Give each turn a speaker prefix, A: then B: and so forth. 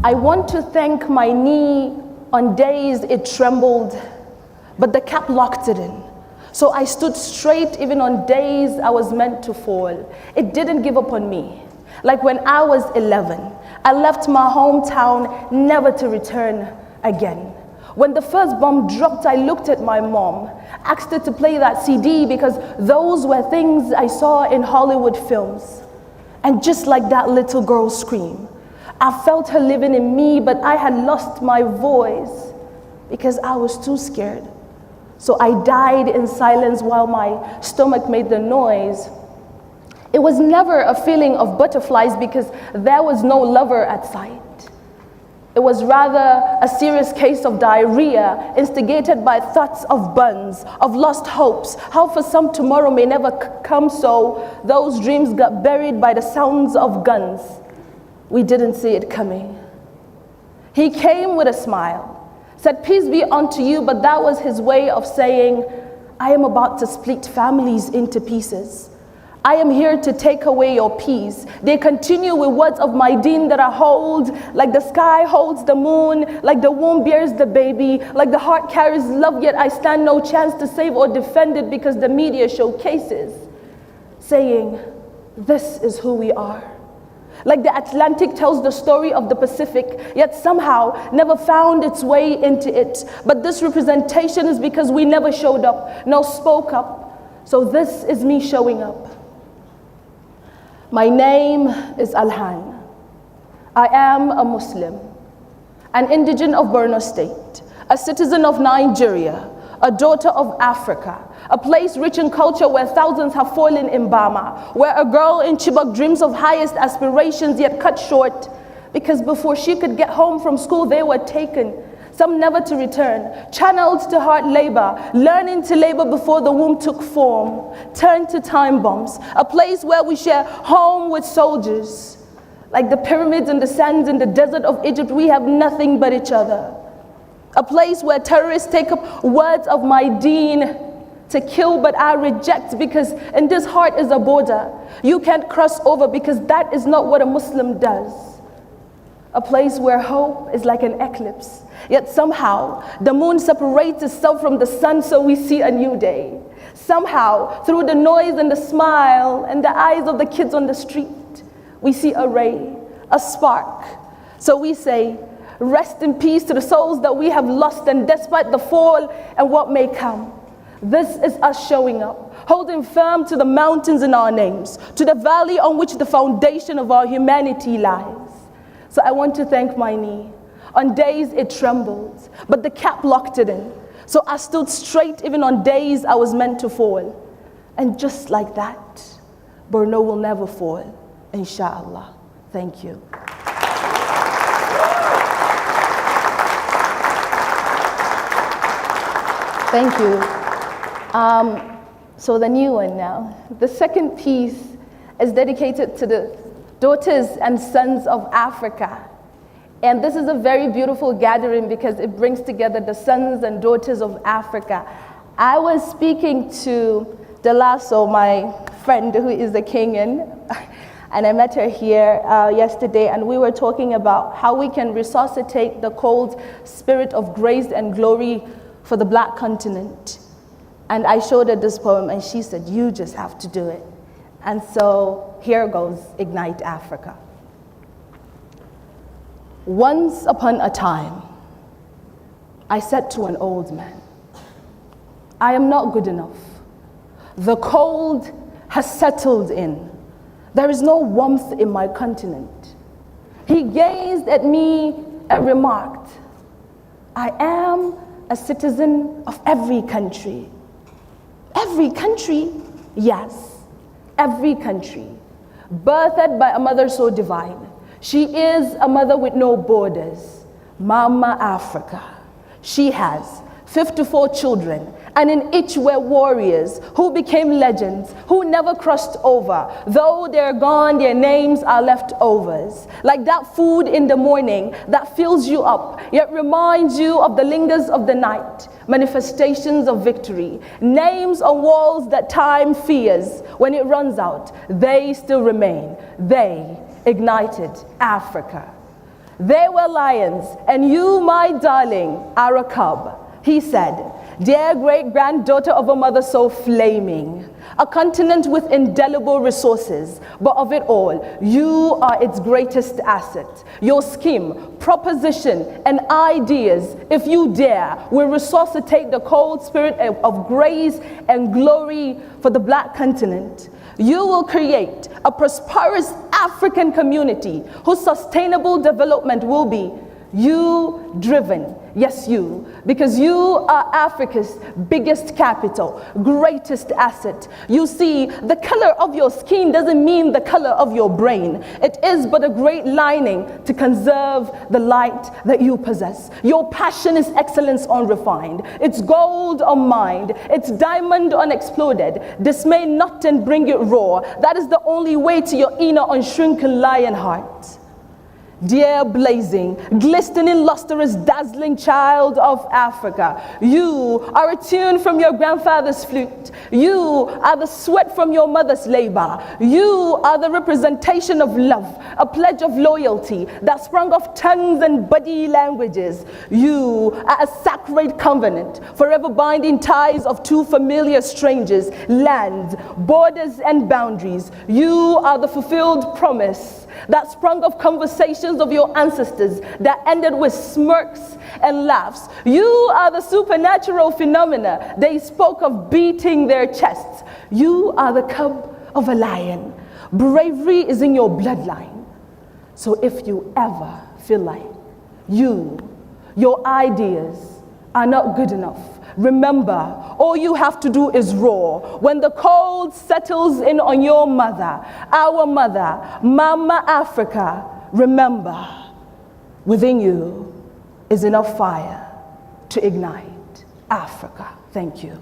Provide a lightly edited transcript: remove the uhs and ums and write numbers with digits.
A: I want to thank my knee. On days it trembled, but the cap locked it in. So I stood straight even on days I was meant to fall. It didn't give up on me. Like when I was 11, I left my hometown never to return again. When the first bomb dropped, I looked at my mom, asked her to play that CD because those were things I saw in Hollywood films. And just like that little girl's scream, I felt her living in me, but I had lost my voice because I was too scared. So I died in silence while my stomach made the noise. It was never a feeling of butterflies because there was no lover at sight. It was rather a serious case of diarrhea instigated by thoughts of buns, of lost hopes, how for some tomorrow may never come, so those dreams got buried by the sounds of guns. We didn't see it coming. He came with a smile, said, "Peace be unto you," but that was his way of saying, "I am about to split families into pieces. I am here to take away your peace." They continue with words of my deen that I hold, like the sky holds the moon, like the womb bears the baby, like the heart carries love, yet I stand no chance to save or defend it because the media showcases, saying, "This is who we are." Like the Atlantic tells the story of the Pacific, yet somehow never found its way into it. But this representation is because we never showed up, no spoke up. So this is me showing up. My name is Alhan. I am a Muslim, an indigene of Borno State, a citizen of Nigeria, a daughter of Africa, a place rich in culture where thousands have fallen in Bama, where a girl in Chibok dreams of highest aspirations yet cut short because before she could get home from school they were taken, some never to return, channeled to hard labor, learning to labor before the womb took form, turned to time bombs, a place where we share home with soldiers. Like the pyramids and the sands in the desert of Egypt, we have nothing but each other. A place where terrorists take up words of my deen to kill, but I reject because in this heart is a border. You can't cross over because that is not what a Muslim does. A place where hope is like an eclipse, yet somehow the moon separates itself from the sun so we see a new day. Somehow, through the noise and the smile and the eyes of the kids on the street, we see a ray, a spark. So we say, rest in peace to the souls that we have lost, and despite the fall and what may come, this is us showing up, holding firm to the mountains in our names, to the valley on which the foundation of our humanity lies. So I want to thank my knee. On days it trembled, but the cap locked it in. So I stood straight even on days I was meant to fall. And just like that, Borno will never fall, inshallah. Thank you. Thank you. So the new one now. The second piece is dedicated to the daughters and sons of Africa. And this is a very beautiful gathering because it brings together the sons and daughters of Africa. I was speaking to Delasso, my friend who is a Kenyan, and I met her here yesterday, and we were talking about how we can resuscitate the cold spirit of grace and glory for the Black continent. And I showed her this poem, and she said, "You just have to do it." And so here goes, Ignite Africa. Once upon a time, I said to an old man, "I am not good enough. The cold has settled in. There is no warmth in my continent." He gazed at me and remarked, "I am a citizen of every country." Every country? Yes, every country. Birthed by a mother so divine. She is a mother with no borders. Mama Africa. She has 54 children, and in each were warriors who became legends, who never crossed over. Though they're gone, their names are leftovers. Like that food in the morning that fills you up, yet reminds you of the lingers of the night. Manifestations of victory. Names on walls that time fears. When it runs out, they still remain. They ignited Africa. They were lions, and you, my darling, are a cub. He said, dear great-granddaughter of a mother so flaming, a continent with indelible resources, but of it all, you are its greatest asset. Your scheme, proposition, and ideas, if you dare, will resuscitate the cold spirit of grace and glory for the Black continent. You will create a prosperous African community whose sustainable development will be you-driven. Yes, you, because you are Africa's biggest capital, greatest asset. You see, the color of your skin doesn't mean the color of your brain. It is but a great lining to conserve the light that you possess. Your passion is excellence unrefined. It's gold unmined. It's diamond unexploded. Dismay not and bring it raw. That is the only way to your inner unshrunken lion heart. Dear blazing, glistening, lustrous, dazzling child of Africa, you are a tune from your grandfather's flute. You are the sweat from your mother's labor. You are the representation of love, a pledge of loyalty that sprung of tongues and body languages. You are a sacred covenant, forever binding ties of two familiar strangers, lands, borders, and boundaries. You are the fulfilled promise that sprung of conversations of your ancestors that ended with smirks and laughs. You are the supernatural phenomena they spoke of beating their chests. You are the cub of a lion. Bravery is in your bloodline. So if you ever feel like your ideas are not good enough, remember, all you have to do is roar. When the cold settles in on your mother, our mother, Mama Africa, remember, within you is enough fire to ignite Africa. Thank you.